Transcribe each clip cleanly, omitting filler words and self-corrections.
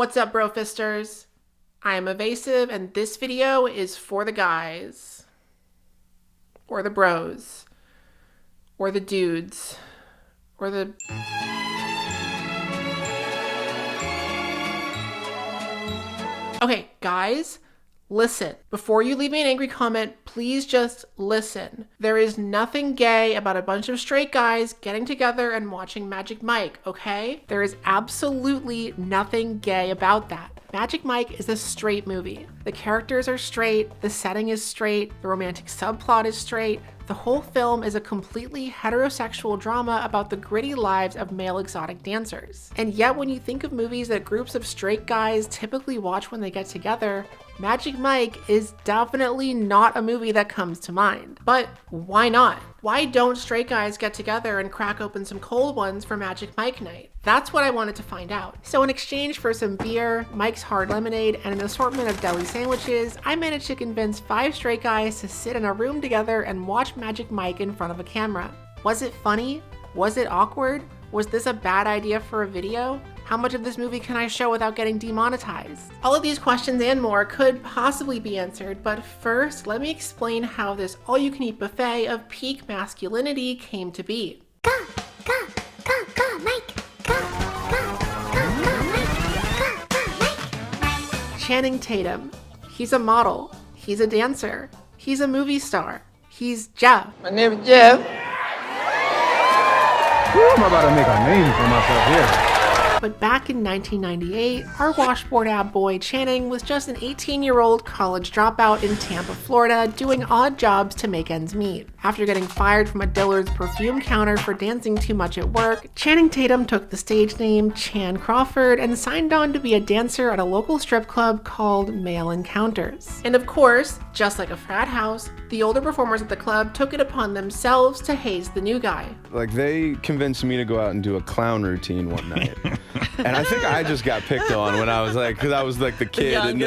What's up, bro fisters? I am Evasive, and this video is for the guys. Or the bros. Or the dudes. Or the... Okay, guys, listen. Before you leave me an angry comment, please just listen. There is nothing gay about a bunch of straight guys getting together and watching Magic Mike, okay? There is absolutely nothing gay about that. Magic Mike is a straight movie. The characters are straight, the setting is straight, the romantic subplot is straight. The whole film is a completely heterosexual drama about the gritty lives of male exotic dancers. And yet when you think of movies that groups of straight guys typically watch when they get together, Magic Mike is definitely not a movie that comes to mind. But why not? Why don't straight guys get together and crack open some cold ones for Magic Mike night? That's what I wanted to find out. So in exchange for some beer, Mike's Hard Lemonade, and an assortment of deli sandwiches, I managed to convince 5 straight guys to sit in a room together and watch Magic Mike in front of a camera. Was it funny? Was it awkward? Was this a bad idea for a video? How much of this movie can I show without getting demonetized? All of these questions and more could possibly be answered, but first, let me explain how this all-you-can-eat buffet of peak masculinity came to be. Go, Mike! Go, Mike! Channing Tatum. He's a model. He's a dancer. He's a movie star. He's Jeff. My name is Jeff. I'm about to make a name for myself here. But back in 1998, our washboard ab boy Channing was just an 18-year-old college dropout in Tampa, Florida, doing odd jobs to make ends meet. After getting fired from a Dillard's perfume counter for dancing too much at work, Channing Tatum took the stage name Chan Crawford and signed on to be a dancer at a local strip club called Male Encounters. And of course, just like a frat house, the older performers at the club took it upon themselves to haze the new guy. Like, they convinced me to go out and do a clown routine one night. And I think I just got picked on when I was like, because I was like the kid and the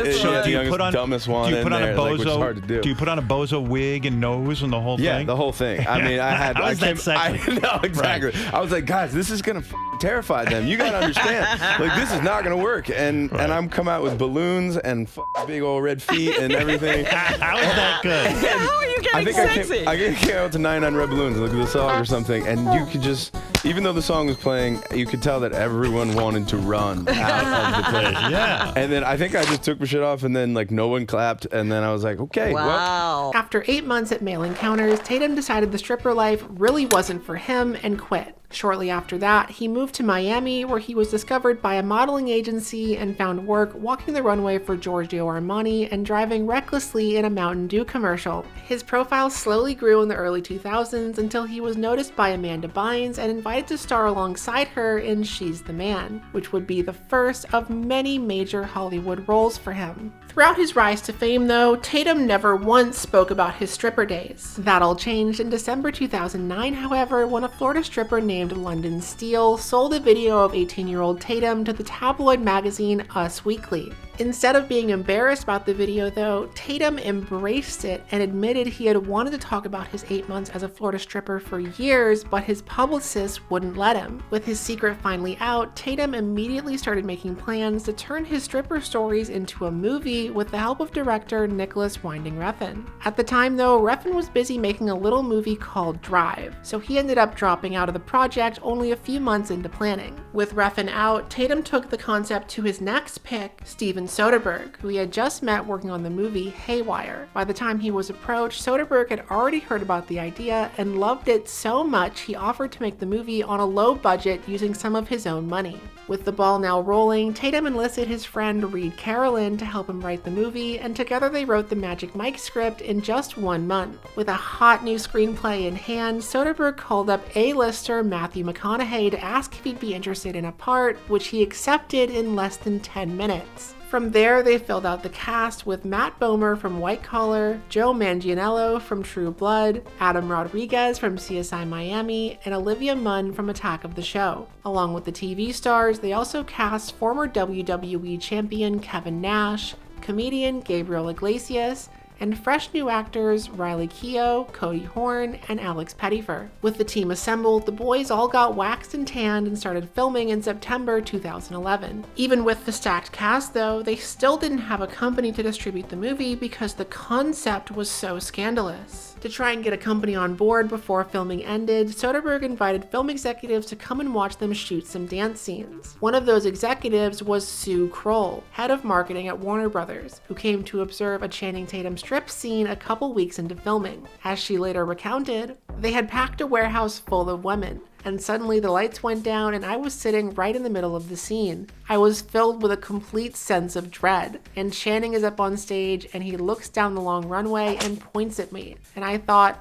youngest, dumbest one in there, like, which is hard to do. Do you put on a bozo wig and nose and the whole thing? Yeah, the whole thing. I mean, I had. How is that sexy? No, exactly. Right. I was like, guys, this is gonna terrify them. You gotta understand, like, this is not gonna work. And I'm come out with balloons and big old red feet and everything. How is that good? How are you getting I think sexy? I came out to 99 Red Balloons, look at the song or something, and you could just, even though the song was playing, you could tell that everyone wanted to run out of the place. Yeah. And then I think I just took my shit off, and then like no one clapped, and then I was like, okay, well. Wow. After 8 months at Male Encounters, Tatum decided the stripper life really wasn't for him and quit. Shortly after that, he moved to Miami, where he was discovered by a modeling agency and found work walking the runway for Giorgio Armani and driving recklessly in a Mountain Dew commercial. His profile slowly grew in the early 2000s until he was noticed by Amanda Bynes and invited to star alongside her in She's the Man, which would be the first of many major Hollywood roles for him. Throughout his rise to fame, though, Tatum never once spoke about his stripper days. That all changed in December 2009, however, when a Florida stripper named London Steele sold a video of 18-year-old Tatum to the tabloid magazine Us Weekly. Instead of being embarrassed about the video, though, Tatum embraced it and admitted he had wanted to talk about his 8 months as a Florida stripper for years, but his publicist wouldn't let him. With his secret finally out, Tatum immediately started making plans to turn his stripper stories into a movie with the help of director Nicholas Winding Refn. At the time, though, Refn was busy making a little movie called Drive, so he ended up dropping out of the project only a few months into planning. With Refn out, Tatum took the concept to his next pick, Steven Soderbergh, who he had just met working on the movie Haywire. By the time he was approached, Soderbergh had already heard about the idea and loved it so much he offered to make the movie on a low budget using some of his own money. With the ball now rolling, Tatum enlisted his friend Reed Carolyn to help him write the movie, and together they wrote the Magic Mike script in just 1 month. With a hot new screenplay in hand, Soderbergh called up A-lister Matthew McConaughey to ask if he'd be interested in a part, which he accepted in less than 10 minutes. From there, they filled out the cast with Matt Bomer from White Collar, Joe Manganiello from True Blood, Adam Rodriguez from CSI Miami, and Olivia Munn from Attack of the Show. Along with the TV stars, they also cast former WWE champion Kevin Nash, comedian Gabriel Iglesias, and fresh new actors Riley Keough, Cody Horn, and Alex Pettyfer. With the team assembled, the boys all got waxed and tanned and started filming in September 2011. Even with the stacked cast though, they still didn't have a company to distribute the movie because the concept was so scandalous. To try and get a company on board before filming ended, Soderbergh invited film executives to come and watch them shoot some dance scenes. One of those executives was Sue Kroll, head of marketing at Warner Brothers, who came to observe a Channing Tatum strip scene a couple weeks into filming. As she later recounted, they had packed a warehouse full of women, and suddenly the lights went down and I was sitting right in the middle of the scene. I was filled with a complete sense of dread, and Channing is up on stage and he looks down the long runway and points at me, and I thought,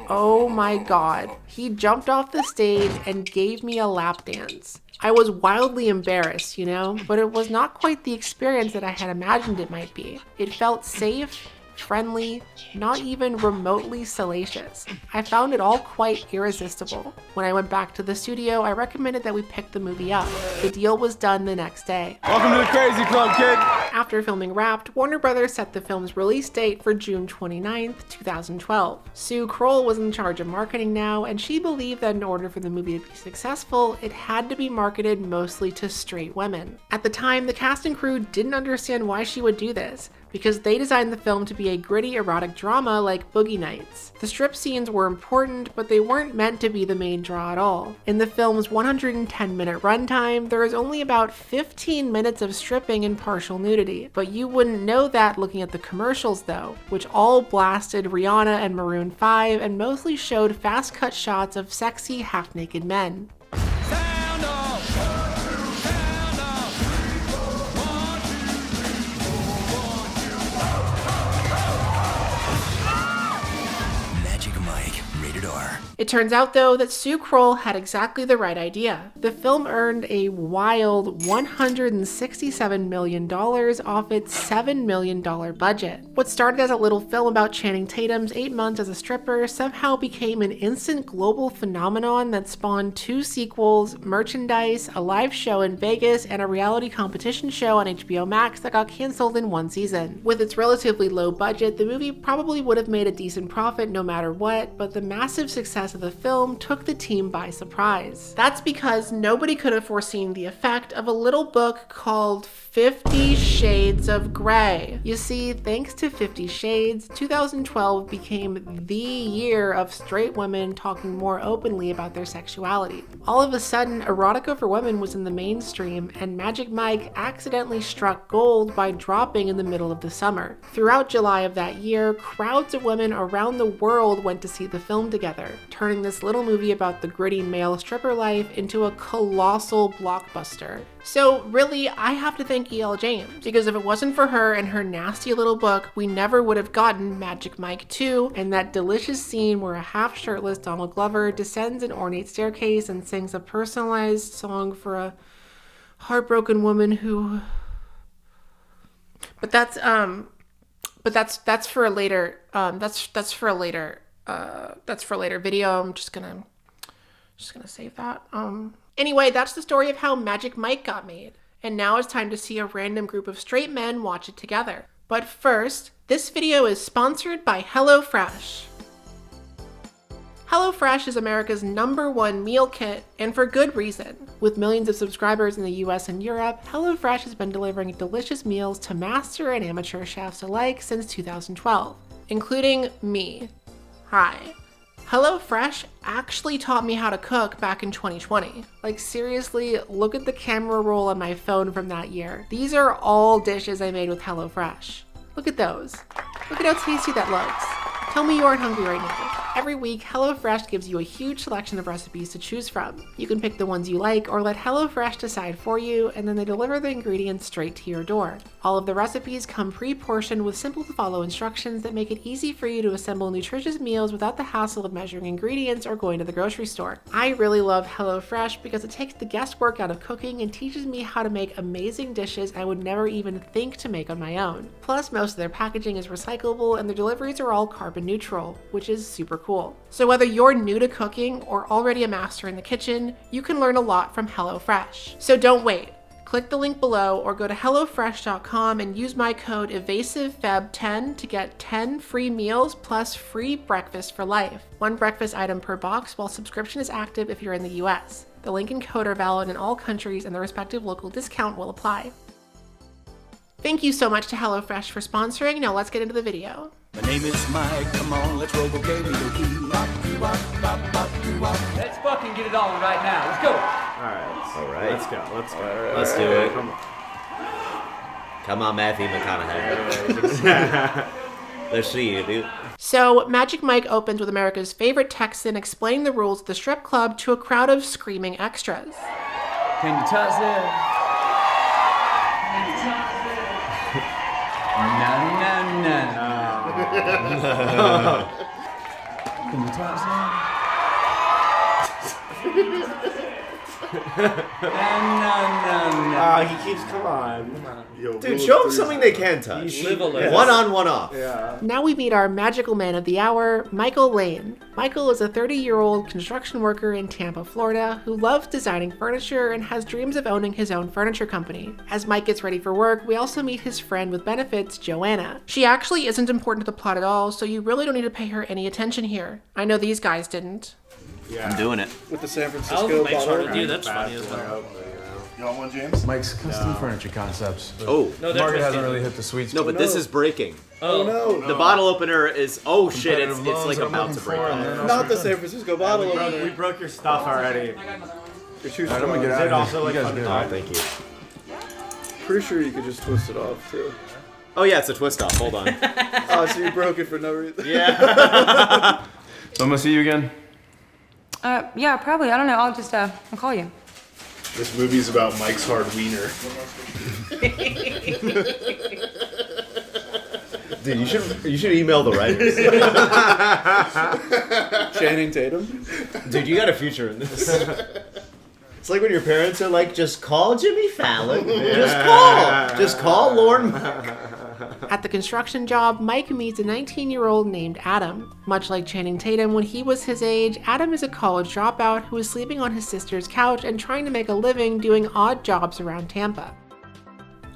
oh my god, he jumped off the stage and gave me a lap dance. I was wildly embarrassed, but it was not quite the experience that I had imagined it might be. It felt safe, friendly, not even remotely salacious. I found it all quite irresistible. When I went back to the studio, I recommended that we pick the movie up. The deal was done the next day. Welcome to the Crazy Club, kid. After filming wrapped, Warner Brothers set the film's release date for June 29th, 2012. Sue Kroll was in charge of marketing now, and she believed that in order for the movie to be successful, it had to be marketed mostly to straight women. At the time, the cast and crew didn't understand why she would do this, because they designed the film to be a gritty erotic drama like Boogie Nights. The strip scenes were important, but they weren't meant to be the main draw at all. In the film's 110-minute runtime, there is only about 15 minutes of stripping and partial nudity. But you wouldn't know that looking at the commercials though, which all blasted Rihanna and Maroon 5 and mostly showed fast-cut shots of sexy, half-naked men. It turns out, though, that Sue Kroll had exactly the right idea. The film earned a wild $167 million off its $7 million budget. What started as a little film about Channing Tatum's 8 months as a stripper somehow became an instant global phenomenon that spawned 2 sequels, merchandise, a live show in Vegas, and a reality competition show on HBO Max that got canceled in 1 season. With its relatively low budget, the movie probably would have made a decent profit no matter what, but the massive success of the film took the team by surprise. That's because nobody could have foreseen the effect of a little book called 50 Shades of Grey. You see, thanks to 50 Shades, 2012 became the year of straight women talking more openly about their sexuality. All of a sudden, erotica for women was in the mainstream, and Magic Mike accidentally struck gold by dropping in the middle of the summer. Throughout July of that year, crowds of women around the world went to see the film together, turning this little movie about the gritty male stripper life into a colossal blockbuster. So really, I have to thank E.L. James, because if it wasn't for her and her nasty little book, we never would have gotten Magic Mike 2 and that delicious scene where a half-shirtless Donald Glover descends an ornate staircase and sings a personalized song for a heartbroken woman who... But that's for a later that's for a later video. I'm just gonna save that. Anyway, that's the story of how Magic Mike got made. And now it's time to see a random group of straight men watch it together. But first, this video is sponsored by HelloFresh. HelloFresh is America's #1 meal kit, and for good reason. With millions of subscribers in the US and Europe, HelloFresh has been delivering delicious meals to master and amateur chefs alike since 2012, including me. Hi. HelloFresh actually taught me how to cook back in 2020. Like seriously, look at the camera roll on my phone from that year. These are all dishes I made with HelloFresh. Look at those. Look at how tasty that looks. Tell me you aren't hungry right now. Every week, HelloFresh gives you a huge selection of recipes to choose from. You can pick the ones you like or let HelloFresh decide for you, and then they deliver the ingredients straight to your door. All of the recipes come pre-portioned with simple to follow instructions that make it easy for you to assemble nutritious meals without the hassle of measuring ingredients or going to the grocery store. I really love HelloFresh because it takes the guesswork out of cooking and teaches me how to make amazing dishes I would never even think to make on my own. Plus, most of their packaging is recyclable and their deliveries are all carbon neutral, which is super cool. So whether you're new to cooking or already a master in the kitchen, you can learn a lot from HelloFresh. So don't wait. Click the link below or go to HelloFresh.com and use my code EvasiveFeb10 to get 10 free meals plus free breakfast for life. 1 breakfast item per box while subscription is active if you're in the US. The link and code are valid in all countries and the respective local discount will apply. Thank you so much to HelloFresh for sponsoring. Now let's get into the video. My name is Mike, come on, let's roll karaoke. Let's fucking get it on right now. Let's go. All right. Let's go. Let's do it. Come on, Matthew McConaughey. Let's see you, dude. So, Magic Mike opens with America's favorite Texan explaining the rules of the strip club to a crowd of screaming extras. Can you toss it? No. Can you toss it? No. He keeps, come on. Dude, show them something they can touch. Live a little. One on, one off. Yeah. Now we meet our magical man of the hour, Michael Lane. Michael is a 30-year-old construction worker in Tampa, Florida, who loves designing furniture and has dreams of owning his own furniture company. As Mike gets ready for work, we also meet his friend with benefits, Joanna. She actually isn't important to the plot at all, so you really don't need to pay her any attention here. I know these guys didn't. Yeah. I'm doing it. With the San Francisco bottle. Dude, that's funny as well. You want one, James? Mike's custom furniture concepts. Oh. No, The market hasn't really hit the sweet No, spot. but this is breaking. Oh no. The bottle opener is, oh shit, it's Competitive like loans about I'm to looking break for, off. and then Not the San Francisco bottle. We broke your stuff already. You're too Alright, I'm gonna strong. get out Is it of also here. like You guys fun do to it. Oh, thank you. Pretty sure you could just twist it off too. Oh yeah, it's a twist off. Hold on. Oh, so you broke it for no reason. Yeah. So I'm gonna see you again. Yeah, probably. I don't know. I'll just, I'll call you. This movie's about Mike's hard wiener. Dude, you should email the writers. Channing Tatum. Dude, you got a future in this. It's like when your parents are like, just call Jimmy Fallon. Just call Lorne. At the construction job, Mike meets a 19-year-old named Adam. Much like Channing Tatum when he was his age, Adam is a college dropout who is sleeping on his sister's couch and trying to make a living doing odd jobs around Tampa.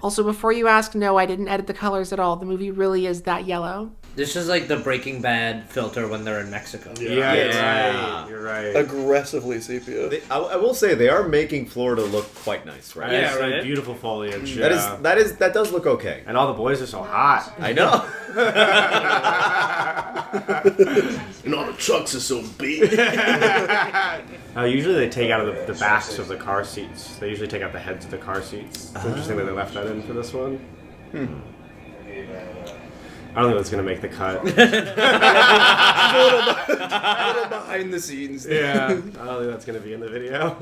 Also, before you ask, no, I didn't edit the colors at all. The movie really is that yellow. This is like the Breaking Bad filter when they're in Mexico. Yeah, you're right. Aggressively sepia. I will say they are making Florida look quite nice, right? Yeah, right. Beautiful foliage. That does look okay. And all the boys are so hot. I know. And all the trucks are so big. Usually they take out of the backs of the car seats. They usually take out the heads of the car seats. It's interesting that they left that in for this one. I don't think that's going to make the cut. A little behind the scenes. Yeah, I don't think that's going to be in the video.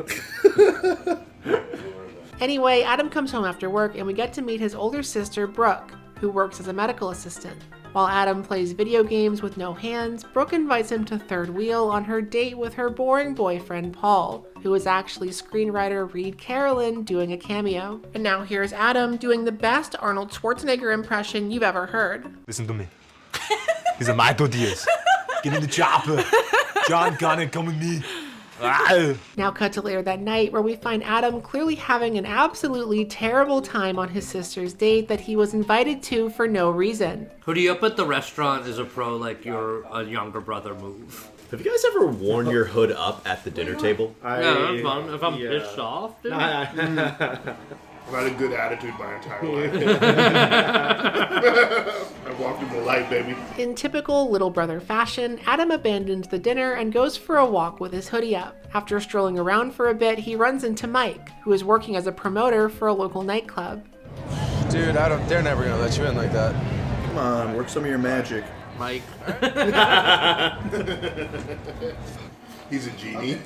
Anyway, Adam comes home after work and we get to meet his older sister, Brooke, who works as a medical assistant. While Adam plays video games with no hands, Brooke invites him to third wheel on her date with her boring boyfriend, Paul, who is actually screenwriter Reed Carolyn doing a cameo. And now here's Adam doing the best Arnold Schwarzenegger impression you've ever heard. Listen to me. These are my ideas. Get in the chopper. John Connor, come with me. Now cut to later that night where we find Adam clearly having an absolutely terrible time on his sister's date that he was invited to for no reason. Hoodie up at the restaurant is a pro, like your a younger brother move. Have you guys ever worn your hood up at the dinner table? Yeah, that's fun. If I'm pissed off, dude. I've had a good attitude my entire life. I walked in the light, baby. In typical little brother fashion, Adam abandons the dinner and goes for a walk with his hoodie up. After strolling around for a bit, he runs into Mike, who is working as a promoter for a local nightclub. Dude, they're never gonna let you in like that. Come on, work some of your magic. Mike. He's a genie.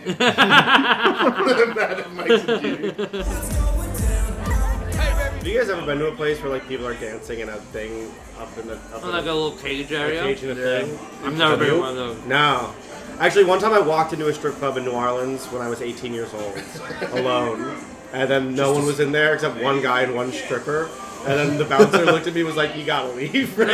Mike's a genie. Have you guys ever been to a place where like people are dancing in a thing up in the Like a little cage area? cage in a thing? I've never been to one of those. No. Actually, one time I walked into a strip club in New Orleans when I was 18 years old, alone. And then no one was in there except one guy and one stripper. And then the bouncer looked at me and was like, you gotta leave. And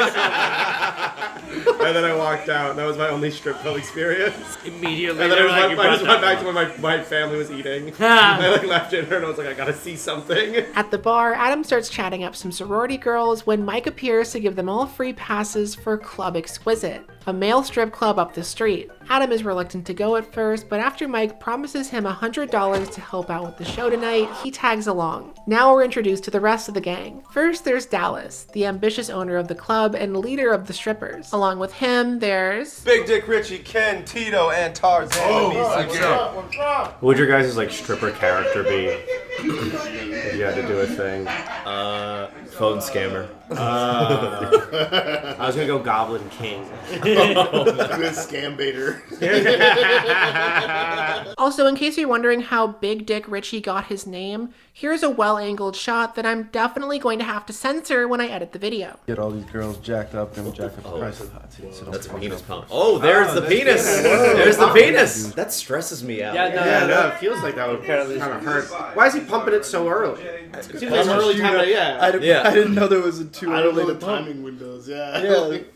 then I walked out. That was my only strip club experience. Immediately. And then I just went back to where my family was eating. I left dinner and I was like, I gotta see something. At the bar, Adam starts chatting up some sorority girls when Mike appears to give them all free passes for Club Exquisite, a male strip club up the street. Adam is reluctant to go at first, but after Mike promises him $100 to help out with the show tonight, he tags along. Now we're introduced to the rest of the gang. First, there's Dallas, the ambitious owner of the club and leader of the strippers. Along with him, there's Big Dick Richie, Ken, Tito, and Tarzan. What would your guys' like stripper character be if you had to do a thing? Phone scammer. I was gonna go Goblin King. Good scam baiter. Also, in case you're wondering how Big Dick Richie got his name, here's a well-angled shot that I'm definitely going to have to censor when I edit the video. Get all these girls jacked up, then jack up the price of hot seats. That's a penis pump. Oh, there's the penis. There's the penis. That stresses me out. No, it feels like that would kind of hurt. Why is he pumping it so early? It seems like an early time. I didn't know there was a too I don't know early the to pump. timing windows. Yeah.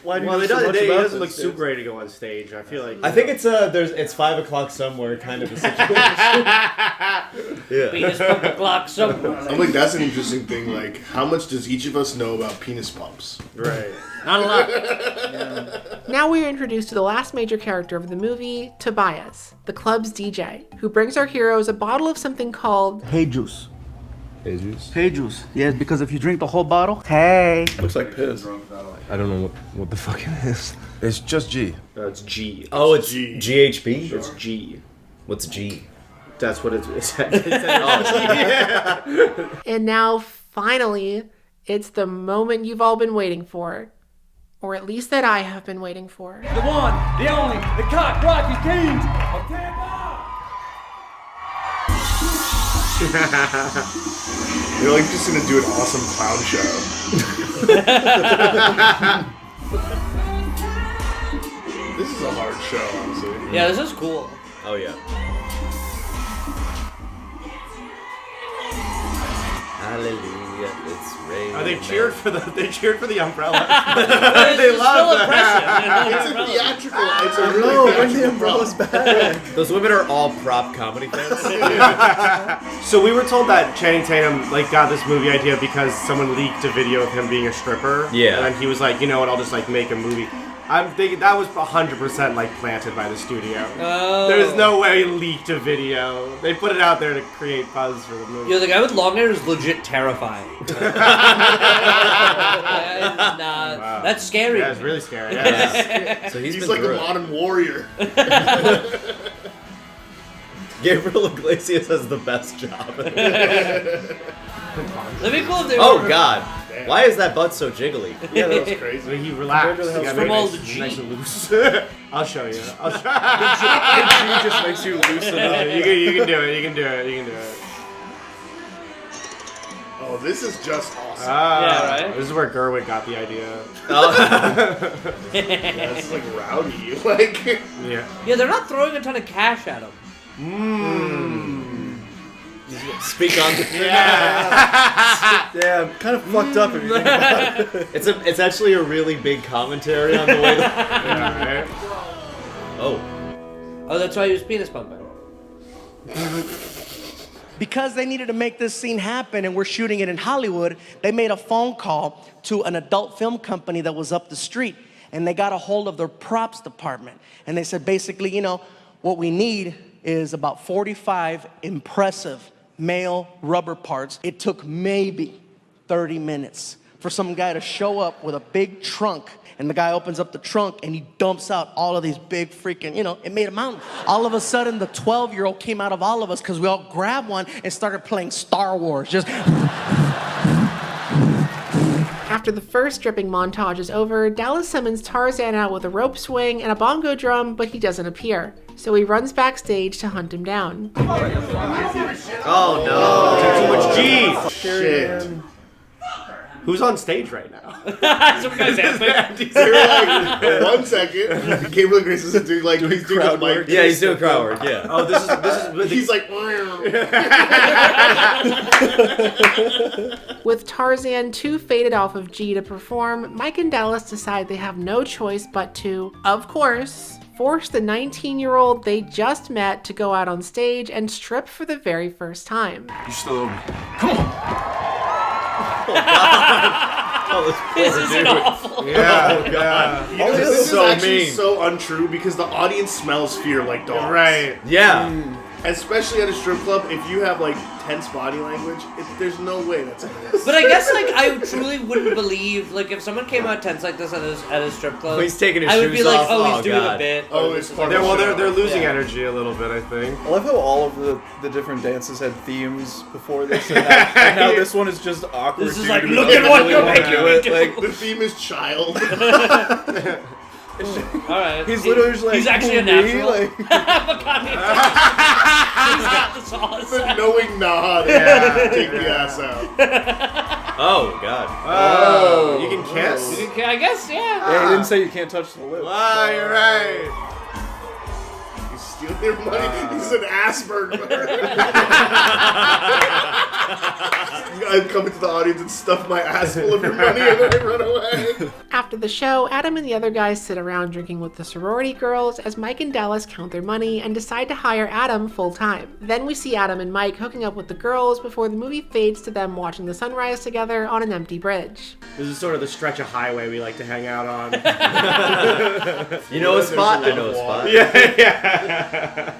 Why do you Well, know it so much doesn't, about doesn't look this? super ready to go on stage. I feel like. I think it's it's 5 o'clock somewhere kind of a situation. Yeah. Penis pump o'clock somewhere. I'm like, that's an interesting thing. Like, how much does each of us know about penis pumps? Right. Not a lot. Now we are introduced to the last major character of the movie, Tobias, the club's DJ, who brings our heroes a bottle of something called Hey juice. Hey, juice. Hey juice. Yes, because if you drink the whole bottle, hey. Looks like piss. I don't know what the fuck it is. It's just G. No, it's G. Oh, it's GHB? It's G. What's G? That's what it's. And now, finally, it's the moment you've all been waiting for. Or at least that I have been waiting for. The one, the only, the cock rocky king of Tampa. You're like just gonna do an awesome clown show. This is a hard show, honestly. Yeah, this is cool. Oh yeah. Hallelujah, it's raining. They cheered for the umbrella. They love that. It's a theatrical. It's a really bring the umbrellas back. Those women are all prop comedy fans. So we were told that Channing Tatum like got this movie idea because someone leaked a video of him being a stripper. Yeah. And then he was like, you know what, I'll just like make a movie. I'm thinking that was 100% like planted by the studio. Oh. There's no way he leaked a video. They put it out there to create buzz for the movie. Yo, the guy with long hair is legit terrifying. That's scary. Yeah, it's really scary. Yeah. So He's like a modern warrior. Gabriel Iglesias has the best job. That'd be cool if they Oh were- God. Why is that butt so jiggly? Yeah, that was crazy. He relaxed. It's from all the G. Nice and loose. I'll show you. G just makes you loosen up. You can do it. You can do it. You can do it. Oh, this is just awesome. Yeah, right? This is where Gerwig got the idea. Yeah, this is like rowdy. Like, Yeah. Yeah, they're not throwing a ton of cash at him. Speak on the Yeah, I'm kind of fucked up if you think about it. It's actually a really big commentary on the way Yeah, right? Oh. Oh, that's why he was penis pumping. Because they needed to make this scene happen and we're shooting it in Hollywood, they made a phone call to an adult film company that was up the street. And they got a hold of their props department. And they said, basically, you know, what we need is about 45 impressive male rubber parts. It took maybe 30 minutes for some guy to show up with a big trunk. And the guy opens up the trunk and he dumps out all of these big freaking, you know, it made a mountain. All of a sudden, the 12-year-old came out of all of us because we all grabbed one and started playing Star Wars. Just... After the first stripping montage is over, Dallas summons Tarzan out with a rope swing and a bongo drum, but he doesn't appear. So he runs backstage to hunt him down. Oh no. Too much G. shit. Who's on stage right now? Some guy's empty. They're like, 1 second. Gabriel Grace is doing like he's doing crowd work. Yeah, he's doing crowd work. Yeah. Oh, this is. He's like. With Tarzan too faded off of G to perform, Mike and Dallas decide they have no choice but to, of course, force the 19-year-old they just met to go out on stage and strip for the very first time. You still owe me. Come on. This is awful. Yeah. Oh, God. You know, Oh, this is so actually mean. so untrue because the audience smells fear like dogs. Right. Yeah. Especially at a strip club, if you have like tense body language, there's no way that's gonna work. But I guess like I truly wouldn't believe like if someone came out tense like this at a strip club. He's taking his I would be shoes like, off. oh, he's Oh, doing God. a bit. Oh, it's part They're, of the well, show. they're losing energy a little bit, I think. I love how all of the different dances had themes before this, and now this one is just awkward. This is dude like, who look doesn't at what really you're wanna making do me it. do. Like, The theme is child. Alright. he's literally just like, he's actually a "Who, me?" natural. Like, He's got the sauce. The knowing nod. Yeah. Take the ass out. Oh, God. Oh, you can kiss? I guess, yeah. yeah, he didn't say you can't touch the lips. Ah, you're right. He's stealing their money. He's an ass burglar. I come into the audience and stuff my ass full of your money and then I run away. After the show, Adam and the other guys sit around drinking with the sorority girls as Mike and Dallas count their money and decide to hire Adam full-time. Then we see Adam and Mike hooking up with the girls before the movie fades to them watching the sunrise together on an empty bridge. This is sort of the stretch of highway we like to hang out on. You know a spot? I know a spot. Yeah.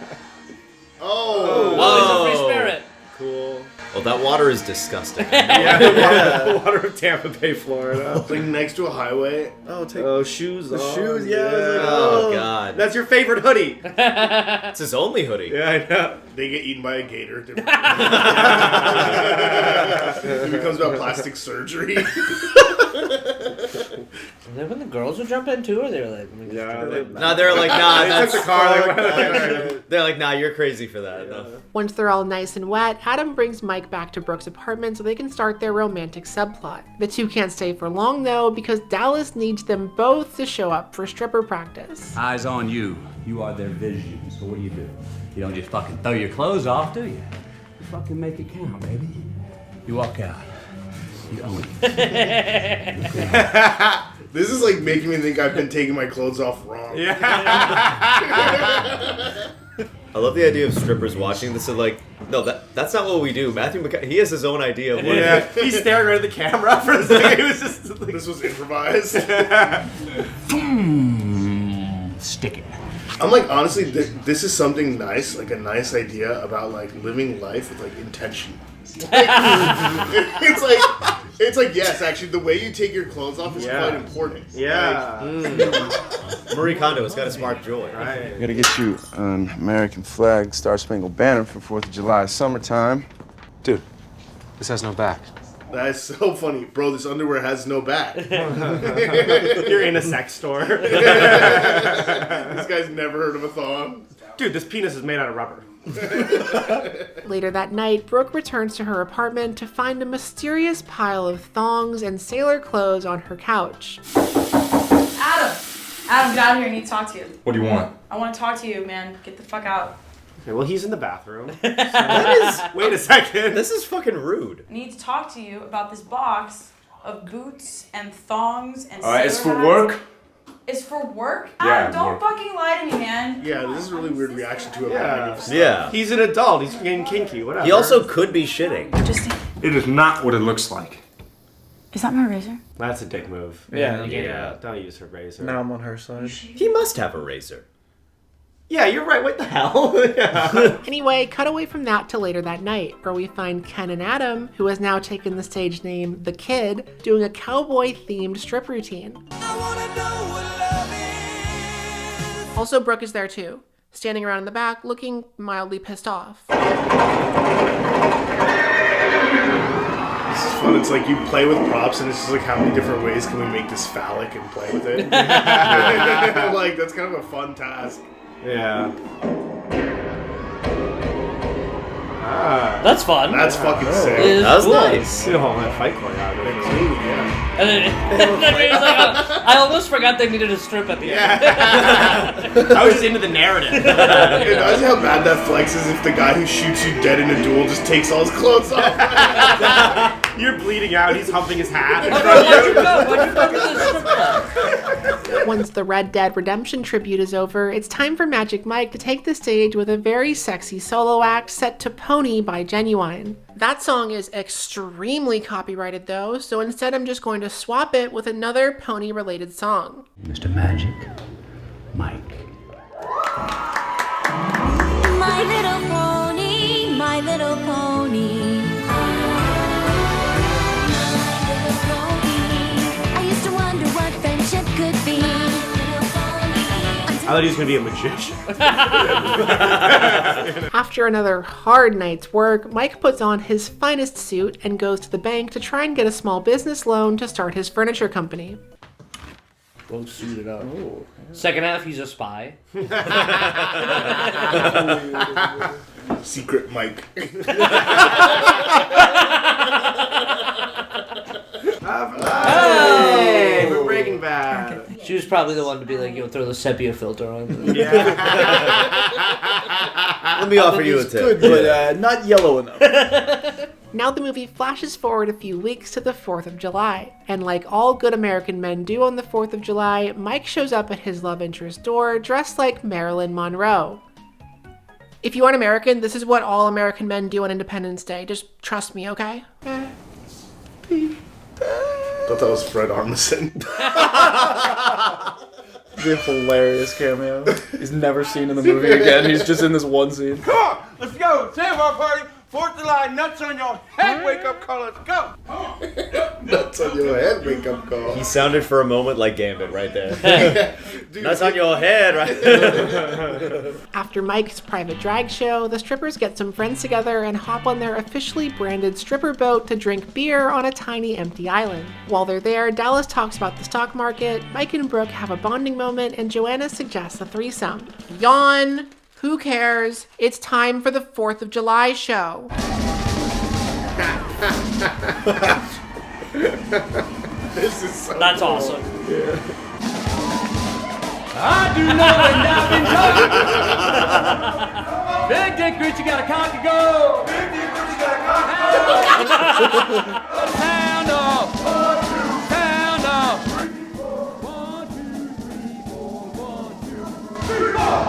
Oh. Oh, he's a free spirit. Cool. Well, that water is disgusting. The water of Tampa Bay, Florida. Like next to a highway. Oh, shoes The on. shoes, yeah. I was like, Oh, God. That's your favorite hoodie. It's his only hoodie. Yeah, I know. They get eaten by a gator. It becomes about plastic surgery. And then when the girls would jump in too, or they were like, No, they're like, nah, They that's took the car. They're like, nah, you're crazy for that. No. Once they're all nice and wet, Adam brings Mike back to Brooke's apartment so they can start their romantic subplot. The two can't stay for long though because Dallas needs them both to show up for stripper practice. Eyes on you. You are their vision. So what do? You don't just fucking throw your clothes off, do you? You fucking make it count, baby. You walk out. You own it. This is like making me think I've been taking my clothes off wrong. Yeah. I love the idea of strippers watching this and like, no, that's not what we do. He has his own idea of what Yeah, he stared right at the camera for a second. He was just like, This was improvised. Stick it. I'm like, honestly, this is something nice, like a nice idea about like living life with like intention. It's like yes, actually, the way you take your clothes off is quite important. Yeah. Marie Kondo has got a smart joy. Right. I gotta get you an American flag, Star Spangled Banner for 4th of July summertime. Dude, this has no back. That's so funny, bro. This underwear has no back. You're in a sex store. This guy's never heard of a thong. Dude, this penis is made out of rubber. Later that night, Brooke returns to her apartment to find a mysterious pile of thongs and sailor clothes on her couch. Adam, get out of here. I need to talk to you. What do you want? I want to talk to you, man. Get the fuck out. Okay, well, he's in the bathroom. Wait a second. This is fucking rude. I need to talk to you about this box of boots and thongs and Alright, it's sailor for hats. work. It's for work? Yeah, Adam, don't work. fucking lie to me, man. Yeah, this is a really weird reaction to a bag of stuff. Yeah. He's an adult. He's getting kinky. Whatever. He also could be shitting. It is not what it looks like. Is that my razor? That's a dick move. Yeah. Don't use her razor. Now I'm on her side. He must have a razor. Yeah, you're right. What the hell? Yeah. Anyway, cut away from that to later that night, where we find Ken and Adam, who has now taken the stage name The Kid, doing a cowboy-themed strip routine. Also, Brooke is there too, standing around in the back, looking mildly pissed off. This is fun. It's like you play with props, and it's just like how many different ways can we make this phallic and play with it? Like that's kind of a fun task. Yeah. That's fun. That's fucking sick. That was cool. nice. See the whole fight choreography. They're clean, yeah. And then he was like, I almost forgot they needed a strip at the end. I was just into the narrative. You know how bad that flex is if the guy who shoots you dead in a duel just takes all his clothes off. You're bleeding out. He's humping his hat. Why'd you go to the strip club? Once the Red Dead Redemption tribute is over, it's time for Magic Mike to take the stage with a very sexy solo act set to Pony by Genuine. That song is extremely copyrighted though, so instead I'm just going to swap it with another Pony-related song. Mr. Magic Mike. My little pony, my little pony. I used to wonder what friendship could be. I thought he was going to be a magician. After another hard night's work, Mike puts on his finest suit and goes to the bank to try and get a small business loan to start his furniture company. Both suited up. Second half, he's a spy. Secret Mike. Hey, we're Breaking Bad. Okay. She was probably the one to be like, throw the sepia filter on. Yeah. Let me offer you a tip. Good, but not yellow enough. Now the movie flashes forward a few weeks to the 4th of July, and like all good American men do on the 4th of July, Mike shows up at his love interest's door dressed like Marilyn Monroe. If you aren't American, this is what all American men do on Independence Day. Just trust me, okay? I thought that was Fred Armisen. The hilarious cameo. He's never seen in the movie again. He's just in this one scene. Come on, let's go. Save our party. 4th of July, nuts on your head, wake up call, let's go. Nuts on your head, wake up call. He sounded for a moment like Gambit right there. Nuts on your head, right? After Mike's private drag show, the strippers get some friends together and hop on their officially branded stripper boat to drink beer on a tiny empty island. While they're there, Dallas talks about the stock market, Mike and Brooke have a bonding moment, and Joanna suggests a threesome. Yawn! Who cares? It's time for the 4th of July show. This is so That's cool. awesome. Yeah. I do know and I've been talking. Big Dick Rich, you got a cock to go. Big Dick Rich, you got a cock to go. Pound off. Pound off. 1, 2, 3, 4. 1, 2, 3, 4.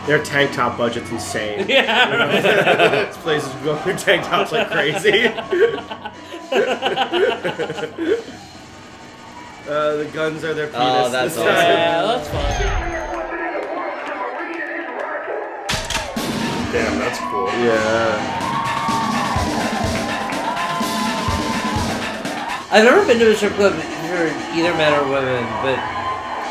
Their tank top budget's insane. Yeah, right. This place is going through tank tops like crazy. The guns are their penis. Oh, that's awesome. Yeah, that's fun. Damn, that's cool. Yeah. I've never been to a strip club for either men or women, but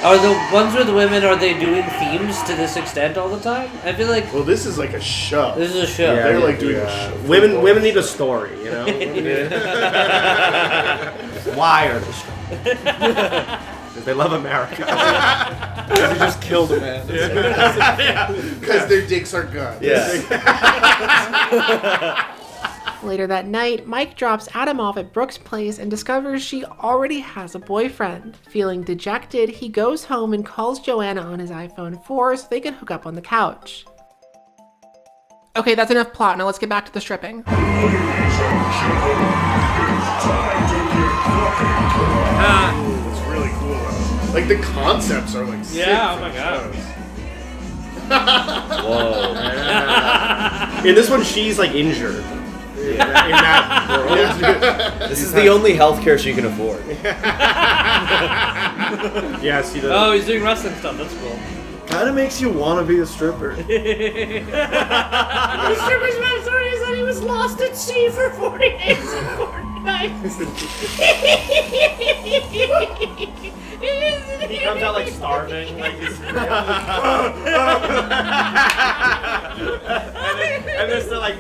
are the ones with the women, are they doing themes to this extent all the time? I feel like... Well, this is like a show. This is a show. Yeah, they're like doing a show. Women need a story, you know? Why are they strong? Because they love America. Because he just killed a man. Because their dicks are guns. Yeah. Later that night, Mike drops Adam off at Brooke's place and discovers she already has a boyfriend. Feeling dejected, he goes home and calls Joanna on his iPhone 4 so they can hook up on the couch. Okay, that's enough plot. Now let's get back to the stripping. It's really cool though. Like the concepts are like sick. Yeah, oh my god. Whoa. In this one, she's like injured. In that world. Yeah. This is the only healthcare she can afford. Yeah, see the. Oh, he's doing wrestling stuff. That's cool. Kind of makes you want to be a stripper. The stripper's mom story is that he was lost at sea for 40 days and 40 nights. He comes out like starving, like he's. and they're still like.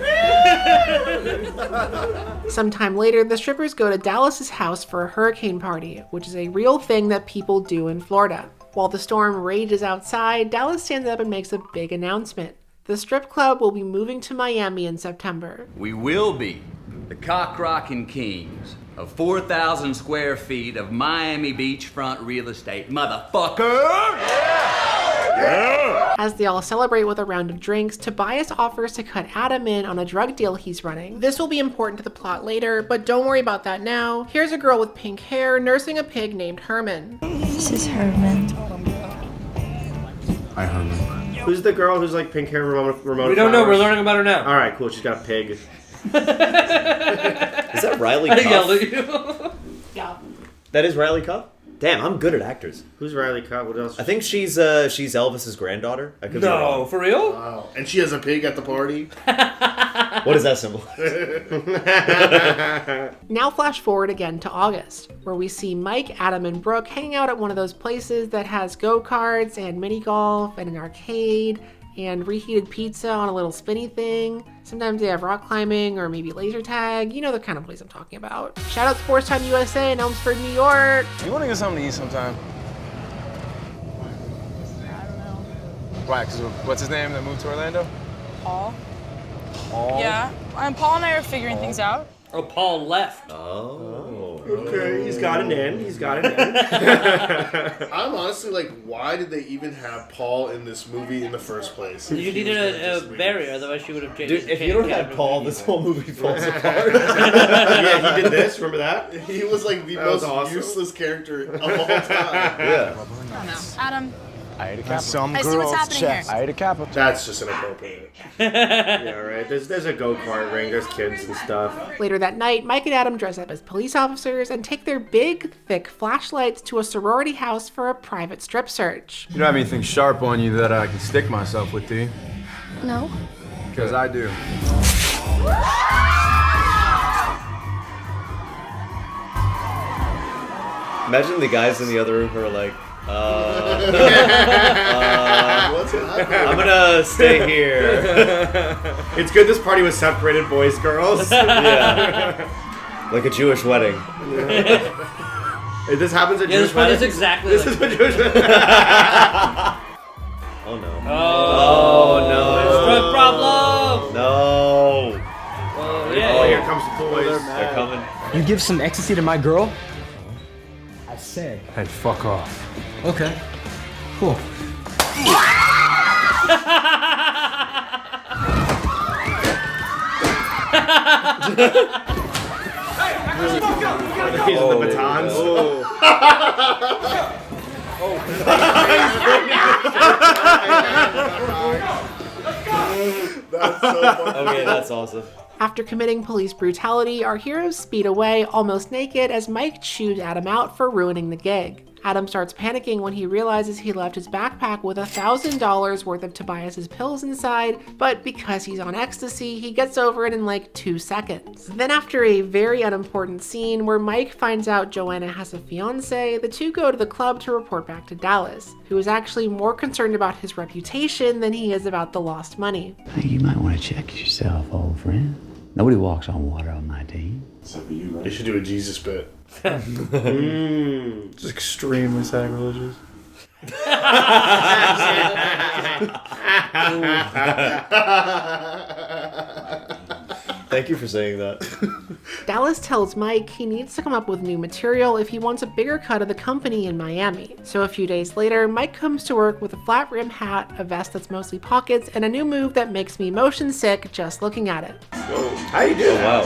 Sometime later, the strippers go to Dallas's house for a hurricane party, which is a real thing that people do in Florida. While the storm rages outside, Dallas stands up and makes a big announcement. The strip club will be moving to Miami in September. We will be the cock-rocking kings of 4,000 square feet of Miami beachfront real estate, motherfucker! As they all celebrate with a round of drinks, Tobias offers to cut Adam in on a drug deal he's running. This will be important to the plot later, but don't worry about that now. Here's a girl with pink hair nursing a pig named Herman. This is Herman. Hi, Herman. Who's the girl who's like pink hair, Ramona? We don't know. We're learning about her now. All right, cool. She's got a pig. Is that Riley I Cuff? yelled at you. Yeah. That is Riley Cuff? Damn, I'm good at actors. Who's Riley Cuff? What else? I think she's Elvis's granddaughter. I could be wrong. For real? Wow. And she has a pig at the party. What is that symbol? Now flash forward again to August, where we see Mike, Adam, and Brooke hanging out at one of those places that has go-karts and mini golf and an arcade and reheated pizza on a little spinny thing. Sometimes they have rock climbing or maybe laser tag. You know the kind of place I'm talking about. Shout out Sports Time USA in Elmsford, New York. You want to get something to eat sometime? Why? Because what's his name that moved to Orlando? Paul. Paul? Yeah. Paul and I are figuring things out. Oh, Paul left. Oh. Okay, he's got it in. He's got it in. I'm honestly like, why did they even have Paul in this movie in the first place? You needed a barrier, otherwise she would have changed. Dude, if you don't have Paul, this whole movie falls apart. Yeah, he did this. Remember that? He was like the most useless character of all time. Yeah. I don't know. Adam. I ate a kappa. I see what's happening here. I ate a kappa. That's just inappropriate. Yeah, right. There's a go-kart ring. There's kids and stuff. Later that night, Mike and Adam dress up as police officers and take their big, thick flashlights to a sorority house for a private strip search. You don't have anything sharp on you that I can stick myself with, do you? No. Because I do. Imagine the guys in the other room who are like, What's happening? I'm gonna stay here. It's good this party was separated, boys, girls. Yeah. Like a Jewish wedding. If this happens at Yeah, this Jewish part is weddings. exactly This like is what Jewish Oh no. Oh, no. Drug problem! No. Oh, yeah. Oh, here comes the boys. They're coming. You give some ecstasy to my girl? I said. Hey, fuck off. Okay. Cool. These are the batons. That's so funny. Okay, that's awesome. After committing police brutality, our heroes speed away almost naked as Mike chews Adam out for ruining the gig. Adam starts panicking when he realizes he left his backpack with $1,000 worth of Tobias's pills inside, but because he's on ecstasy, he gets over it in like 2 seconds. Then after a very unimportant scene where Mike finds out Joanna has a fiance, the two go to the club to report back to Dallas, who is actually more concerned about his reputation than he is about the lost money. Hey, you might want to check yourself, old friend. Nobody walks on water on my team. Except for you, right? They should do a Jesus bit. It's extremely sacrilegious. Thank you for saying that. Dallas tells Mike he needs to come up with new material if he wants a bigger cut of the company in Miami. So a few days later, Mike comes to work with a flat rim hat, a vest that's mostly pockets, and a new move that makes me motion sick just looking at it. How you doing? Wow.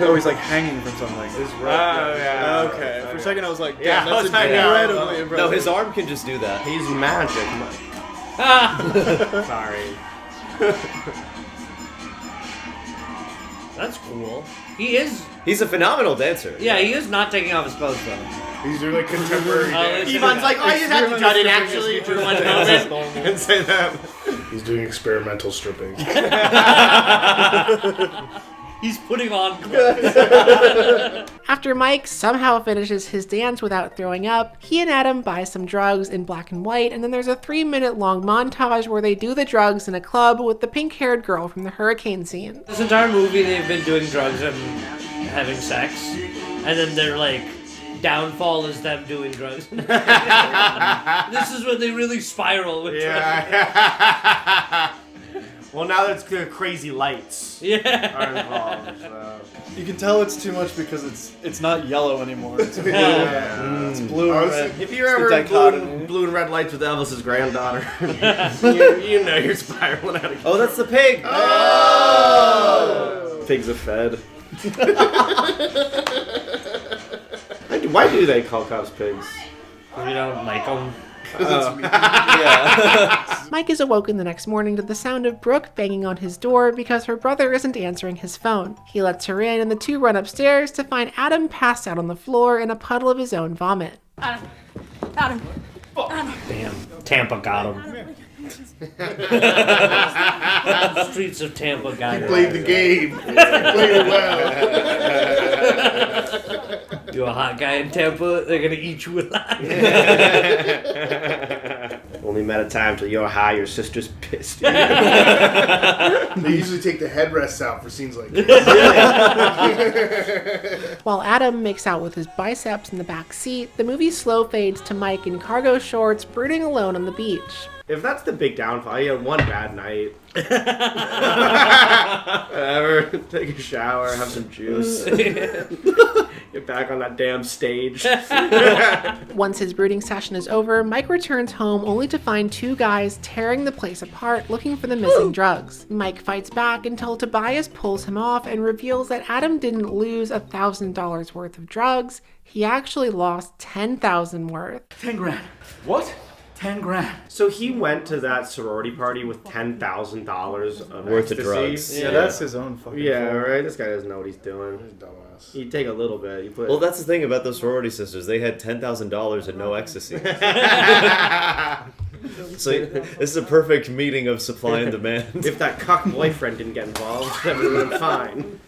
Oh, he's like hanging from something. Yeah. Okay. For a second, I was like, Yeah, damn, I that's was like, incredibly impressive. No, his arm can just do that. He's magic. Sorry. That's cool. He is. He's a phenomenal dancer. Yeah, he is not taking off his clothes though. He's doing like contemporary dance. Ivan's like, I just have to judge it actually for one moment and say that. He's doing experimental stripping. He's putting on. After Mike somehow finishes his dance without throwing up, he and Adam buy some drugs in black and white, and then there's a 3-minute long montage where they do the drugs in a club with the pink-haired girl from the hurricane scene. This entire movie, they've been doing drugs and having sex, and then they're like downfall is them doing drugs. This is when they really spiral with drugs. Well, now that the crazy lights are involved. So. You can tell it's too much because it's not yellow anymore. It's blue. It's blue and red. If you're ever blue and red lights with Elvis's granddaughter, you know you're spiraling out of control. Oh, that's the pig. Oh! Pigs are fed. Why do they call cops pigs? You don't like them. Mike is awoken the next morning to the sound of Brooke banging on his door because her brother isn't answering his phone. He lets her in and the two run upstairs to find Adam passed out on the floor in a puddle of his own vomit. Adam. Damn, Tampa got him. The streets of Tampa got him. He played the game. He played it well. You're a hot guy in Tampa, they're gonna eat you alive. Only met a time till you're high, your sister's pissed. They usually take the headrests out for scenes like this. While Adam makes out with his biceps in the back seat, the movie slow fades to Mike in cargo shorts brooding alone on the beach. If that's the big downfall, you had one bad night. Whatever. Take a shower, have some juice. Get back on that damn stage. Once his brooding session is over, Mike returns home only to find two guys tearing the place apart looking for the missing drugs. Mike fights back until Tobias pulls him off and reveals that Adam didn't lose $1,000 worth of drugs. He actually lost $10,000 worth. 10 grand. What? 10 grand. So he went to that sorority party with $10,000 of worth of ecstasy. drugs. Yeah, that's his own fucking fault. Right? This guy doesn't know what he's doing. He's a dumbass. You take a little bit. You put. Well, that's the thing about those sorority sisters. They had $10,000 and no ecstasy. So this is a perfect meeting of supply and demand. If that cock boyfriend didn't get involved, then we would have been fine.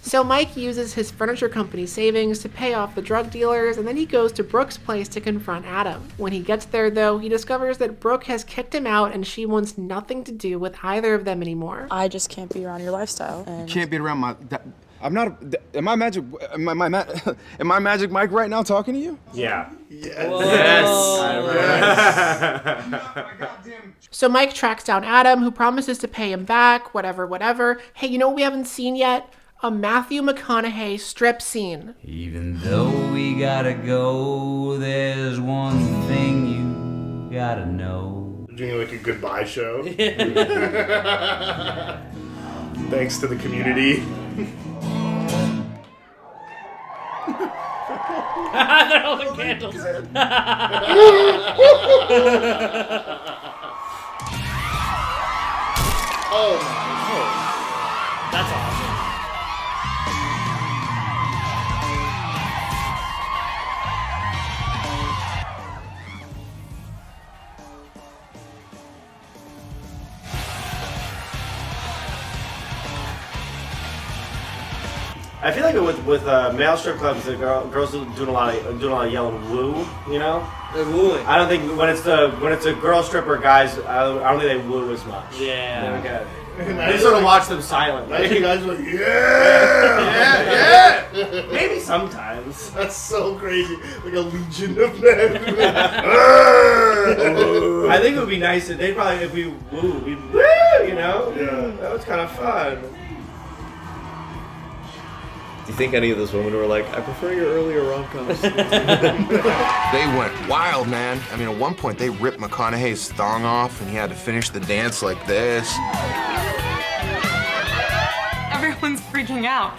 So Mike uses his furniture company savings to pay off the drug dealers, and then he goes to Brooke's place to confront Adam. When he gets there, though, he discovers that Brooke has kicked him out and she wants nothing to do with either of them anymore. I just can't be around your lifestyle. And Can't be around my... I'm not... Am I Magic... Am I Magic Mike right now talking to you? Yeah. Yes. So Mike tracks down Adam, who promises to pay him back, whatever. Hey, you know what we haven't seen yet? A Matthew McConaughey strip scene. Even though we gotta go, there's one thing you gotta know. Doing like a goodbye show. Thanks to the community. They're holding candles. Oh my God. That's awesome. I feel like with male strip clubs, the girls are doing a lot of yelling woo. You know, they're wooing. I don't think when it's a girl stripper, guys, I don't think they woo as much. Yeah. They sort of watch them silently. You guys are like, yeah. Maybe sometimes. That's so crazy. Like a legion of men. I think it would be nice if we woo, we'd woo. You know, that was kind of fun. Do you think any of those women were like, I prefer your earlier rom-coms? They went wild, man. I mean, at one point, they ripped McConaughey's thong off, and he had to finish the dance like this. Everyone's freaking out.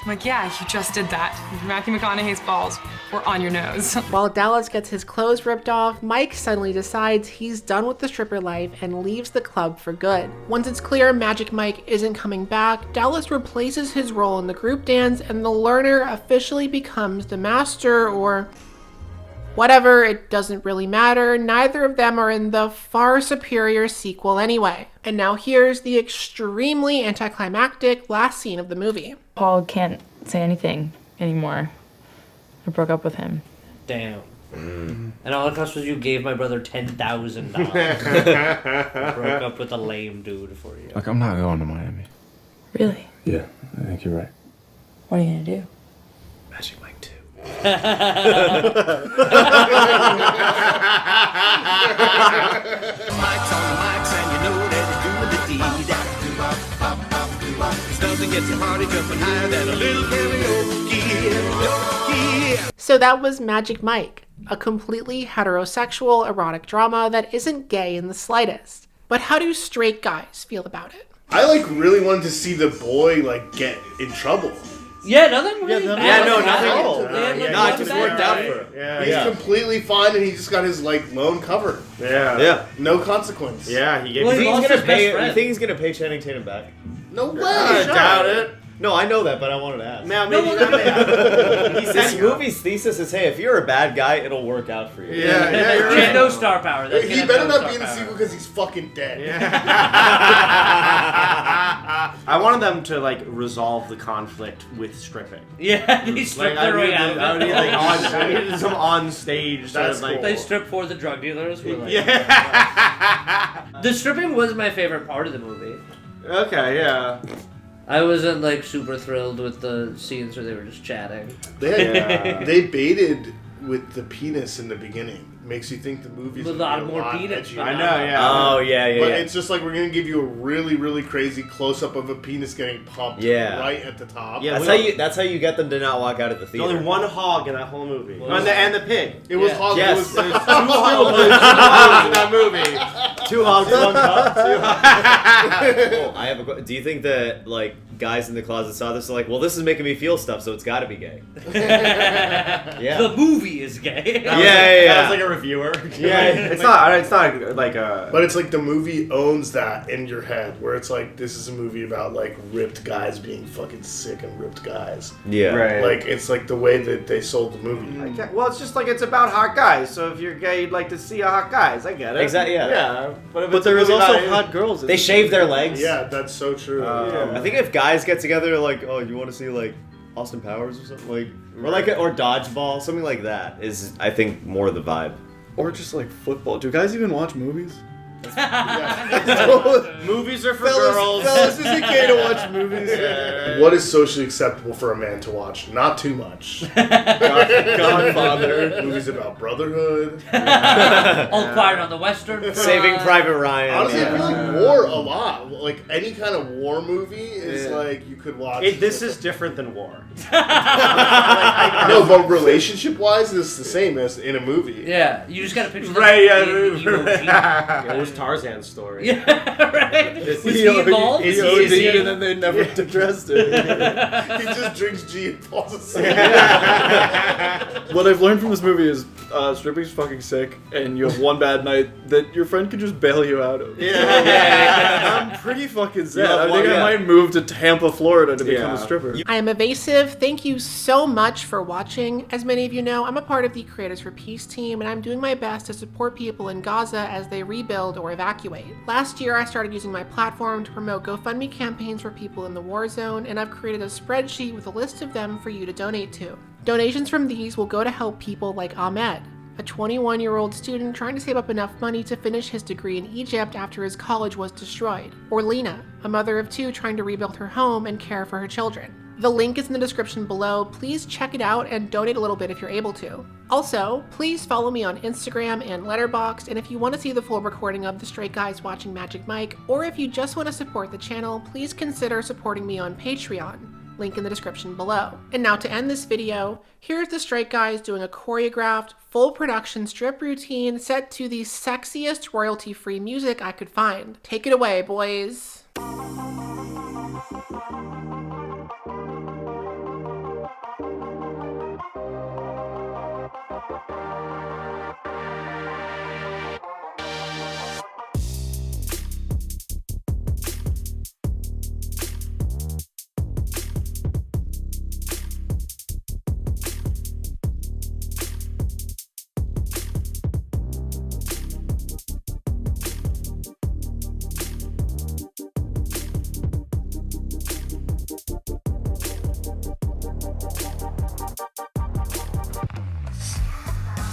I'm like, yeah, you just did that. Matthew McConaughey's balls were on your nose. While Dallas gets his clothes ripped off, Mike suddenly decides he's done with the stripper life and leaves the club for good. Once it's clear Magic Mike isn't coming back, Dallas replaces his role in the group dance and the learner officially becomes the master, or whatever, it doesn't really matter. Neither of them are in the far superior sequel anyway. And now here's the extremely anticlimactic last scene of the movie. Paul can't say anything anymore. I broke up with him. Damn. And all it cost was you gave my brother $10,000. Broke up with a lame dude for you. Like, I'm not going to Miami. Really? Yeah, I think you're right. What are you gonna do? Magic Mike 2. Mike's on the mics and you know that you're doing the deed. There's nothing gets your party jumping higher than a little karaoke. So that was Magic Mike, a completely heterosexual erotic drama that isn't gay in the slightest. But how do straight guys feel about it? I like really wanted to see the boy like get in trouble. Yeah, nothing really. nothing it just worked out for him. Yeah, he's completely fine, and he just got his like loan covered. Yeah. No consequence. Yeah, he gave. You think he's gonna pay Channing Tatum back? No way. I doubt it. No, I know that, but I wanted to ask. Now, maybe This movie's thesis is, hey, if you're a bad guy, it'll work out for you. Yeah, You're right. No star power. He better not be in the sequel because he's fucking dead. I wanted them to like resolve the conflict with stripping. Yeah, they strip their way out of it. I needed some on stage. Sort of, like, They strip for the drug dealers. Were like, yeah. The stripping was my favorite part of the movie. Okay, yeah. I wasn't like super thrilled with the scenes where they were just chatting. They baited with the penis in the beginning. Makes you think the movie's a lot more penis. I know, yeah. Oh, yeah. But it's just like we're gonna give you a really, really crazy close up of a penis getting pumped right at the top. Yeah, that's how you get them to not walk out of the theater. There's only one hog in that whole movie. And the pig. It was hog. Yes. It was two hogs in that movie. 2 hogs, 1 cup. I have a. Do you think that like guys in the closet saw this and like, well, this is making me feel stuff, so it's got to be gay? Yeah. The movie is gay. That was like a reviewer. Yeah, it's not like a. But it's like the movie owns that in your head, where it's like this is a movie about like ripped guys being fucking sick and ripped guys. Yeah, right. Like it's like the way that they sold the movie. Well, it's just like it's about hot guys. So if you're gay, you'd like to see a hot guys. I get it. Exactly. Yeah. But there is also hot girls. They shave their legs. Yeah, that's so true. I think if guys get together, like, oh, you want to see like Austin Powers or something, like, or dodgeball, something like that is, I think, more the vibe. Or just like football. Do guys even watch movies? Movies are for girls. Fellas, is it gay to watch movies? What is socially acceptable for a man to watch? Not too much. Godfather. Movies about brotherhood. All Quiet on the Western. Saving Private Ryan. Honestly, I feel like war a lot. Like any kind of war movie is like you could watch. This is different than war. No, but relationship-wise, it's the same as in a movie. Yeah, you just gotta picture. Right, it was Tarzan's story. Yeah, right. Was he involved? He OD'd and then they never addressed it. He just drinks G and falls asleep. What I've learned from this movie is stripping's fucking sick, and you have one bad night that your friend can just bail you out of. I'm pretty fucking sad. I think I might move to Tampa, Florida to become a stripper. I am Evasive. Thank you so much for watching. As many of you know, I'm a part of the Creators for Peace team, and I'm doing my best to support people in Gaza as they rebuild or evacuate. Last year, I started using my platform to promote GoFundMe campaigns for people in the war zone, and I've created a spreadsheet with a list of them for you to donate to. Donations from these will go to help people like Ahmed, a 21-year-old student trying to save up enough money to finish his degree in Egypt after his college was destroyed, or Lena, a mother of 2 trying to rebuild her home and care for her children. The link is in the description below. Please check it out and donate a little bit if you're able to. Also, please follow me on Instagram and Letterboxd, and if you want to see the full recording of The Straight Guys Watching Magic Mike, or if you just want to support the channel, please consider supporting me on Patreon. Link in the description below. And now to end this video, here's the Straight Guys doing a choreographed, full production strip routine set to the sexiest royalty-free music I could find. Take it away, boys.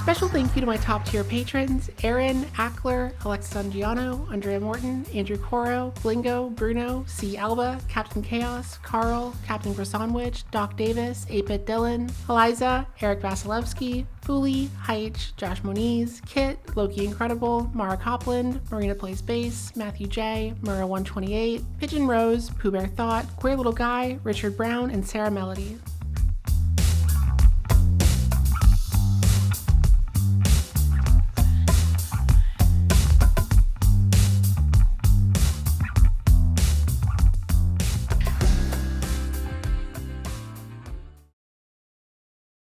Special thank you to my top tier patrons, Aaron, Ackler, Alexis Angiano, Andrea Morton, Andrew Coro, Blingo, Bruno, C. Alba, Captain Chaos, Carl, Captain Grasonwich, Doc Davis, 8-Bit Dylan, Eliza, Eric Vasilevsky, Foolie, Heich, Josh Moniz, Kit, Loki Incredible, Mara Copland, Marina Plays Bass, Matthew J, Mura128, Pigeon Rose, Pooh Bear Thought, Queer Little Guy, Richard Brown, and Sarah Melody.